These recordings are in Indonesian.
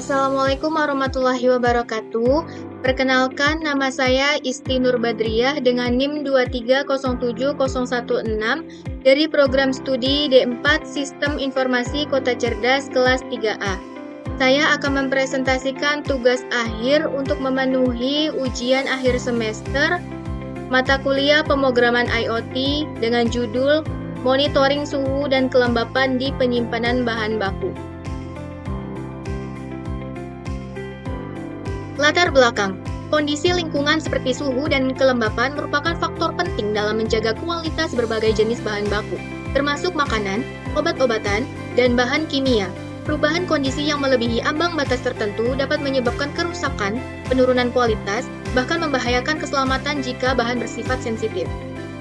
Assalamualaikum warahmatullahi wabarakatuh. Perkenalkan, nama saya Isti Nurbadriah dengan NIM 2307016 dari program studi D4 Sistem Informasi Kota Cerdas kelas 3A. Saya akan mempresentasikan tugas akhir untuk memenuhi ujian akhir semester mata kuliah pemrograman IoT dengan judul Monitoring Suhu dan Kelembapan di Penyimpanan Bahan Baku. Latar belakang, kondisi lingkungan seperti suhu dan kelembapan merupakan faktor penting dalam menjaga kualitas berbagai jenis bahan baku, termasuk makanan, obat-obatan, dan bahan kimia. Perubahan kondisi yang melebihi ambang batas tertentu dapat menyebabkan kerusakan, penurunan kualitas, bahkan membahayakan keselamatan jika bahan bersifat sensitif.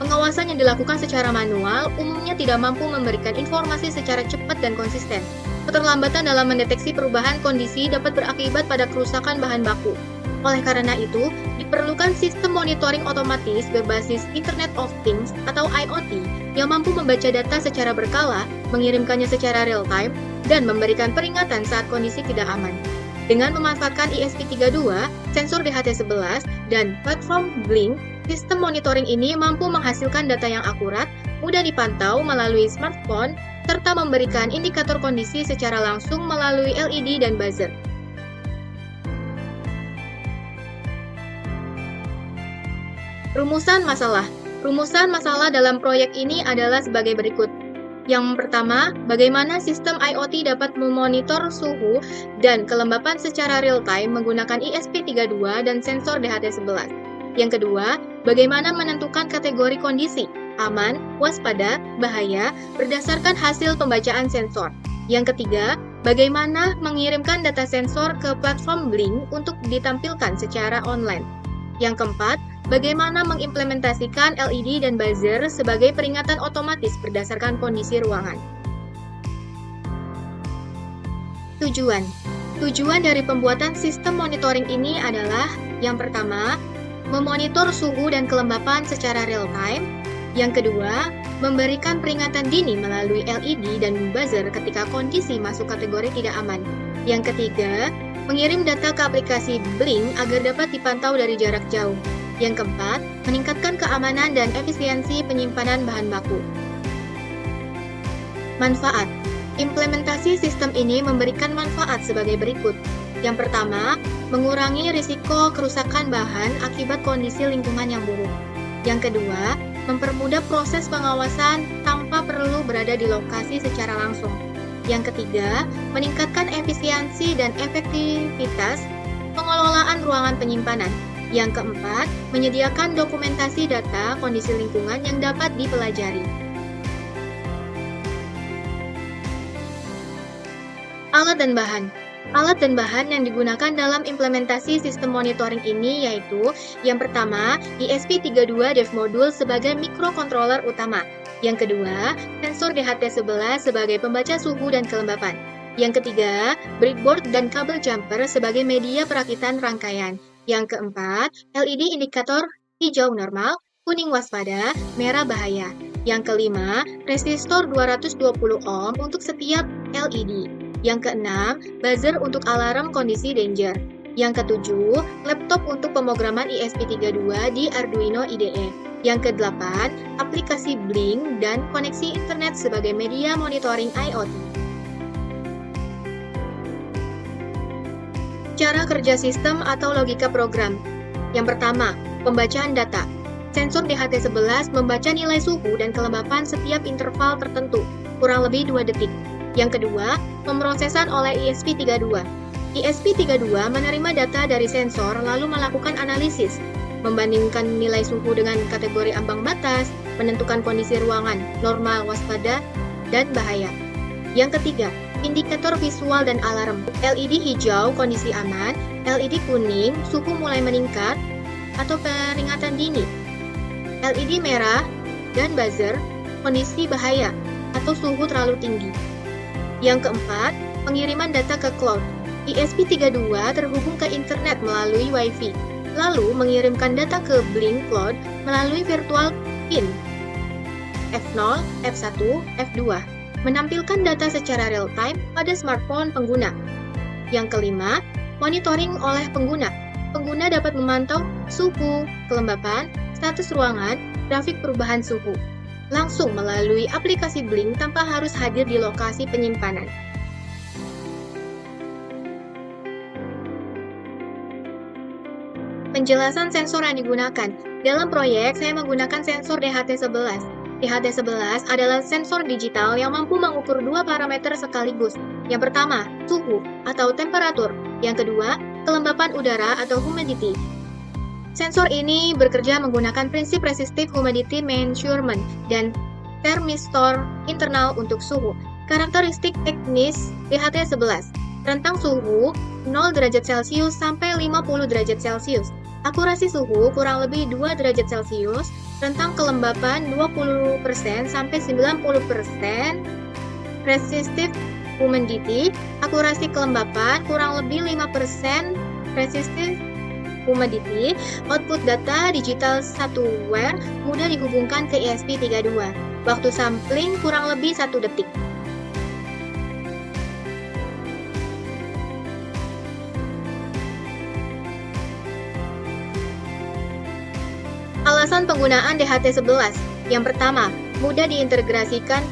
Pengawasan yang dilakukan secara manual umumnya tidak mampu memberikan informasi secara cepat dan konsisten. Keterlambatan dalam mendeteksi perubahan kondisi dapat berakibat pada kerusakan bahan baku. Oleh karena itu, diperlukan sistem monitoring otomatis berbasis Internet of Things atau IoT yang mampu membaca data secara berkala, mengirimkannya secara real-time, dan memberikan peringatan saat kondisi tidak aman. Dengan memanfaatkan ESP32, sensor DHT11, dan platform Blink, sistem monitoring ini mampu menghasilkan data yang akurat, mudah dipantau melalui smartphone, serta memberikan indikator kondisi secara langsung melalui LED dan buzzer. Rumusan masalah. Rumusan masalah dalam proyek ini adalah sebagai berikut. Yang pertama, bagaimana sistem IoT dapat memonitor suhu dan kelembapan secara real-time menggunakan ESP32 dan sensor DHT11. Yang kedua, bagaimana menentukan kategori kondisi, aman, waspada, bahaya, berdasarkan hasil pembacaan sensor. Yang ketiga, bagaimana mengirimkan data sensor ke platform Blink untuk ditampilkan secara online. Yang keempat, bagaimana mengimplementasikan LED dan buzzer sebagai peringatan otomatis berdasarkan kondisi ruangan. Tujuan dari pembuatan sistem monitoring ini adalah yang pertama, memonitor suhu dan kelembapan secara real-time. Yang kedua, memberikan peringatan dini melalui LED dan buzzer ketika kondisi masuk kategori tidak aman. Yang ketiga, mengirim data ke aplikasi Blink agar dapat dipantau dari jarak jauh. Yang keempat, meningkatkan keamanan dan efisiensi penyimpanan bahan baku. Manfaat. Implementasi sistem ini memberikan manfaat sebagai berikut. Yang pertama, mengurangi risiko kerusakan bahan akibat kondisi lingkungan yang buruk. Yang kedua, mempermudah proses pengawasan tanpa perlu berada di lokasi secara langsung. Yang ketiga, meningkatkan efisiensi dan efektivitas pengelolaan ruangan penyimpanan. Yang keempat, menyediakan dokumentasi data kondisi lingkungan yang dapat dipelajari. Alat dan bahan. Alat dan bahan yang digunakan dalam implementasi sistem monitoring ini yaitu yang pertama, ESP32 Dev Module sebagai mikrokontroler utama. Yang kedua, sensor DHT11 sebagai pembaca suhu dan kelembapan. Yang ketiga, breadboard dan kabel jumper sebagai media perakitan rangkaian. Yang keempat, LED indikator hijau normal, kuning waspada, merah bahaya. Yang kelima, resistor 220 ohm untuk setiap LED. Yang keenam, buzzer untuk alarm kondisi danger. Yang ketujuh, laptop untuk pemrograman ESP32 di Arduino IDE. Yang kedelapan, aplikasi Blink dan koneksi internet sebagai media monitoring IoT. Cara kerja sistem atau logika program. Yang pertama, pembacaan data. Sensor DHT11 membaca nilai suhu dan kelembapan setiap interval tertentu, kurang lebih 2 detik. Yang kedua, pemrosesan oleh ESP32. ESP32 menerima data dari sensor lalu melakukan analisis, membandingkan nilai suhu dengan kategori ambang batas, menentukan kondisi ruangan, normal, waspada, dan bahaya. Yang ketiga, indikator visual dan alarm. LED hijau, kondisi aman, LED kuning, suhu mulai meningkat, atau peringatan dini. LED merah dan buzzer, kondisi bahaya, atau suhu terlalu tinggi. Yang keempat, pengiriman data ke cloud. ESP32 terhubung ke internet melalui Wi-Fi, lalu mengirimkan data ke Blink Cloud melalui virtual pin F0, F1, F2, menampilkan data secara real-time pada smartphone pengguna. Yang kelima, monitoring oleh pengguna. Pengguna dapat memantau suhu, kelembapan, status ruangan, grafik perubahan suhu langsung melalui aplikasi Blink tanpa harus hadir di lokasi penyimpanan. Penjelasan sensor yang digunakan. Dalam proyek, saya menggunakan sensor DHT11. DHT11 adalah sensor digital yang mampu mengukur dua parameter sekaligus. Yang pertama, suhu atau temperatur. Yang kedua, kelembapan udara atau humidity. Sensor ini bekerja menggunakan prinsip resistive humidity measurement dan thermistor internal untuk suhu. Karakteristik teknis DHT11. Rentang suhu 0 derajat Celcius sampai 50 derajat Celcius. Akurasi suhu kurang lebih 2 derajat Celcius. Rentang kelembapan 20% sampai 90%. Resistive humidity. Akurasi kelembapan kurang lebih 5%. Resistive humidity. Output data digital software mudah dihubungkan ke ESP32. Waktu sampling kurang lebih 1 detik. Alasan penggunaan DHT11. Yang pertama, mudah diintegrasikan.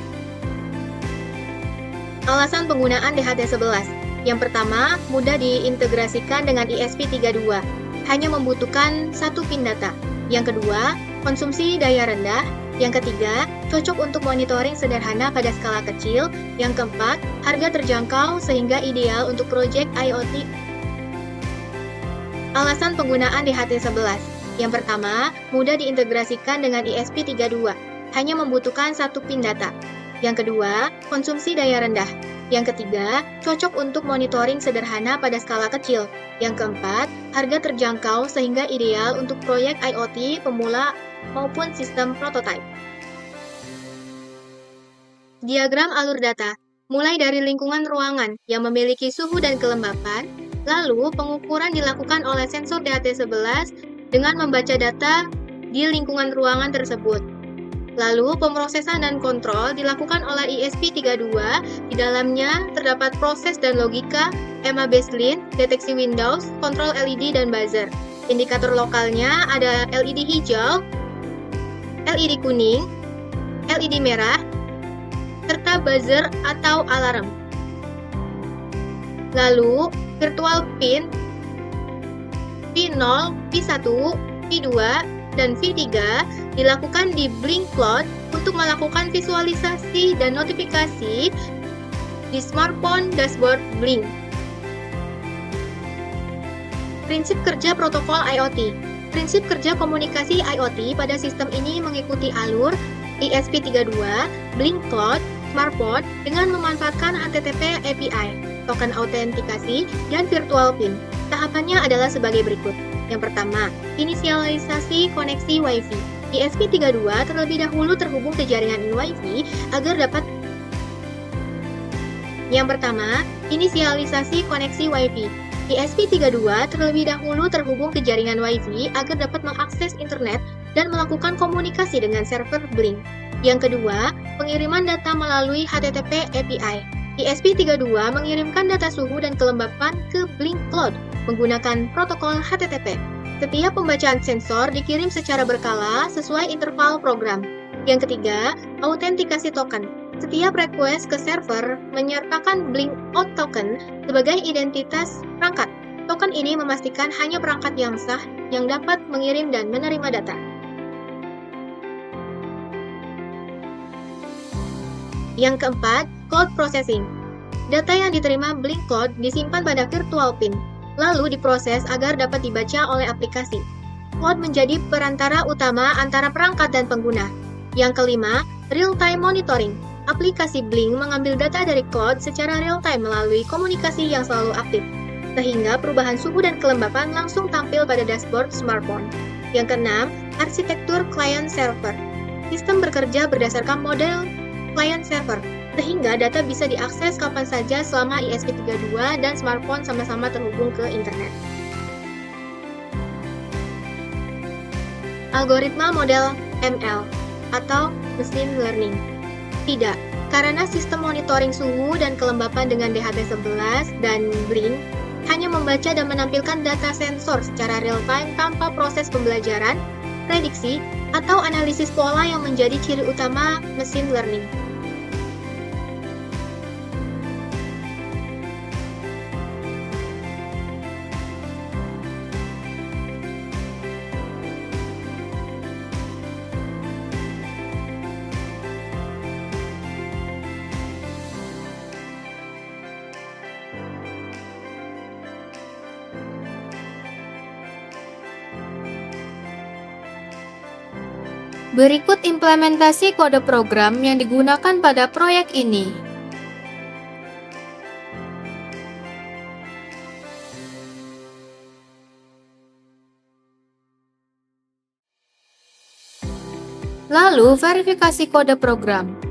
Alasan penggunaan DHT11. Yang pertama, mudah diintegrasikan dengan ESP32. Hanya membutuhkan satu pin data. Yang kedua, konsumsi daya rendah. Yang ketiga, cocok untuk monitoring sederhana pada skala kecil. Yang keempat, harga terjangkau sehingga ideal untuk proyek IoT. Alasan penggunaan DHT11. Yang pertama, mudah diintegrasikan dengan ESP32. Hanya membutuhkan satu pin data. Yang kedua, konsumsi daya rendah. Yang ketiga, cocok untuk monitoring sederhana pada skala kecil. Yang keempat, harga terjangkau sehingga ideal untuk proyek IoT pemula maupun sistem prototipe. Diagram alur data, mulai dari lingkungan ruangan yang memiliki suhu dan kelembapan, lalu pengukuran dilakukan oleh sensor DHT11 dengan membaca data di lingkungan ruangan tersebut. Lalu, pemrosesan dan kontrol dilakukan oleh ESP32. Di dalamnya terdapat proses dan logika, EMA baseline, deteksi Windows, kontrol LED dan buzzer. Indikator lokalnya ada LED hijau, LED kuning, LED merah, serta buzzer atau alarm. Lalu, virtual pin V0, V1, V2, dan V3 dilakukan di Blink Cloud untuk melakukan visualisasi dan notifikasi di smartphone dashboard Blink. Prinsip kerja protokol IoT. Prinsip kerja komunikasi IoT pada sistem ini mengikuti alur ESP32, Blink Cloud, smartphone dengan memanfaatkan HTTP API, token autentikasi, dan virtual pin. Tahapannya adalah sebagai berikut. Yang pertama, inisialisasi koneksi Wi-Fi. ESP32 terlebih dahulu terhubung ke jaringan Wi-Fi agar dapat. Yang pertama, inisialisasi koneksi Wi-Fi. ESP32 terlebih dahulu terhubung ke jaringan Wi-Fi agar dapat mengakses internet dan melakukan komunikasi dengan server Blink. Yang kedua, pengiriman data melalui HTTP API. ESP32 mengirimkan data suhu dan kelembapan ke Blink Cloud menggunakan protokol HTTP. Setiap pembacaan sensor dikirim secara berkala sesuai interval program. Yang ketiga, autentikasi token. Setiap request ke server menyertakan Blink Out token sebagai identitas perangkat. Token ini memastikan hanya perangkat yang sah yang dapat mengirim dan menerima data. Yang keempat, cloud processing. Data yang diterima Blink Cloud disimpan pada virtual pin, lalu diproses agar dapat dibaca oleh aplikasi. Cloud menjadi perantara utama antara perangkat dan pengguna. Yang kelima, real-time monitoring. Aplikasi Blink mengambil data dari cloud secara real-time melalui komunikasi yang selalu aktif, sehingga perubahan suhu dan kelembapan langsung tampil pada dashboard smartphone. Yang keenam, arsitektur client-server. Sistem bekerja berdasarkan model client-server, sehingga data bisa diakses kapan saja selama ESP32 dan smartphone sama-sama terhubung ke internet. Algoritma model ML atau machine learning. Tidak, Karena sistem monitoring suhu dan kelembapan dengan DHT11 dan Blink hanya membaca dan menampilkan data sensor secara real-time tanpa proses pembelajaran, prediksi, atau analisis pola yang menjadi ciri utama machine learning. Berikut implementasi kode program yang digunakan pada proyek ini. Lalu, verifikasi kode program.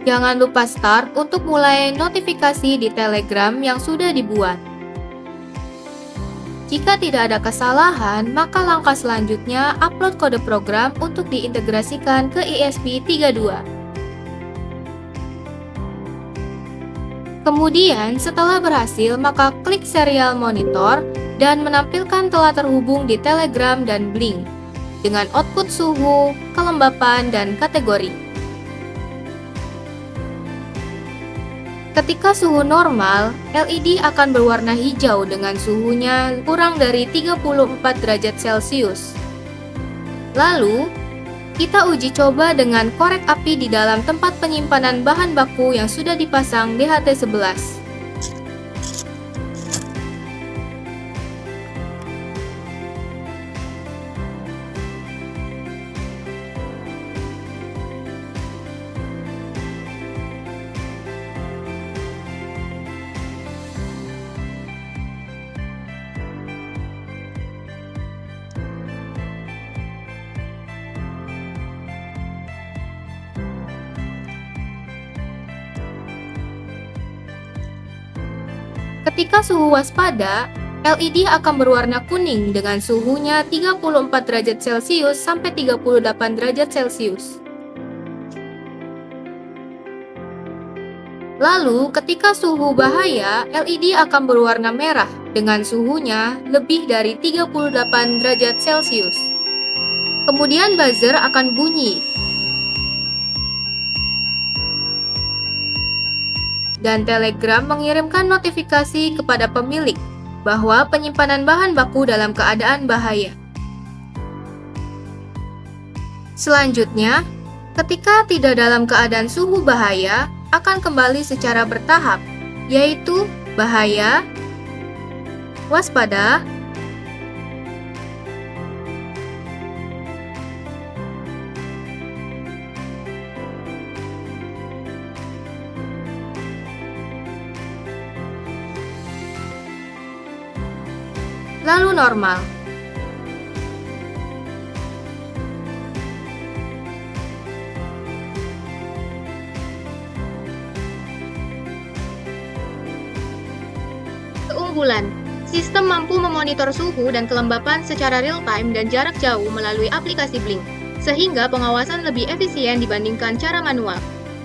Jangan lupa start untuk mulai notifikasi di Telegram yang sudah dibuat. Jika tidak ada kesalahan, maka langkah selanjutnya upload kode program untuk diintegrasikan ke ESP32. Kemudian, setelah berhasil, maka klik serial monitor dan menampilkan telah terhubung di Telegram dan Blink dengan output suhu, kelembapan, dan kategori. Ketika suhu normal, LED akan berwarna hijau dengan suhunya kurang dari 34 derajat Celcius. Lalu, kita uji coba dengan korek api di dalam tempat penyimpanan bahan baku yang sudah dipasang DHT11. Ketika suhu waspada, LED akan berwarna kuning dengan suhunya 34 derajat Celcius sampai 38 derajat Celcius. Lalu, ketika suhu bahaya, LED akan berwarna merah dengan suhunya lebih dari 38 derajat Celcius. Kemudian buzzer akan bunyi. Dan Telegram mengirimkan notifikasi kepada pemilik bahwa penyimpanan bahan baku dalam keadaan bahaya. Selanjutnya, ketika tidak dalam keadaan suhu bahaya, akan kembali secara bertahap, yaitu bahaya, waspada, lalu normal. Keunggulan, sistem mampu memonitor suhu dan kelembapan secara real-time dan jarak jauh melalui aplikasi Blink, sehingga pengawasan lebih efisien dibandingkan cara manual.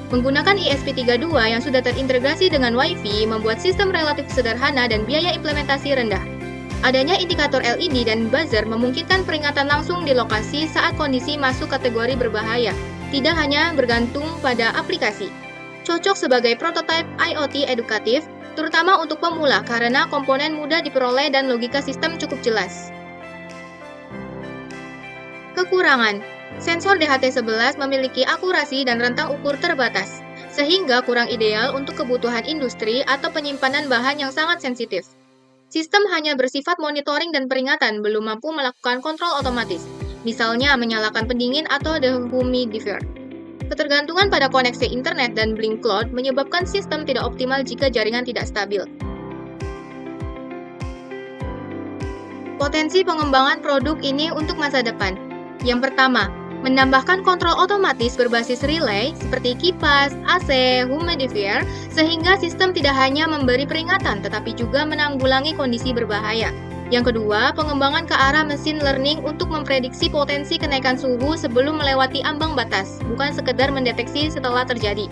Menggunakan ESP32 yang sudah terintegrasi dengan Wi-Fi membuat sistem relatif sederhana dan biaya implementasi rendah. Adanya indikator LED dan buzzer memungkinkan peringatan langsung di lokasi saat kondisi masuk kategori berbahaya, tidak hanya bergantung pada aplikasi. Cocok sebagai prototipe IoT edukatif, terutama untuk pemula karena komponen mudah diperoleh dan logika sistem cukup jelas. Kekurangan, sensor DHT11 memiliki akurasi dan rentang ukur terbatas, sehingga kurang ideal untuk kebutuhan industri atau penyimpanan bahan yang sangat sensitif. Sistem hanya bersifat monitoring dan peringatan, belum mampu melakukan kontrol otomatis, misalnya menyalakan pendingin atau dehumidifier. Ketergantungan pada koneksi internet dan Blink Cloud menyebabkan sistem tidak optimal jika jaringan tidak stabil. Potensi pengembangan produk ini untuk masa depan. Yang pertama, menambahkan kontrol otomatis berbasis relay seperti kipas, AC, humidifier, sehingga sistem tidak hanya memberi peringatan tetapi juga menanggulangi kondisi berbahaya. Yang kedua, pengembangan ke arah machine learning untuk memprediksi potensi kenaikan suhu sebelum melewati ambang batas, bukan sekedar mendeteksi setelah terjadi.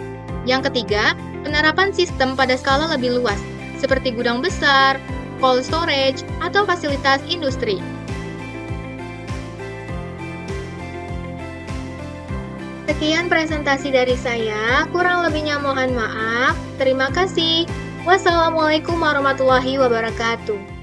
Yang ketiga, penerapan sistem pada skala lebih luas, seperti gudang besar, cold storage, atau fasilitas industri. Sekian presentasi dari saya, kurang lebihnya mohon maaf. Terima kasih. Wassalamualaikum warahmatullahi wabarakatuh.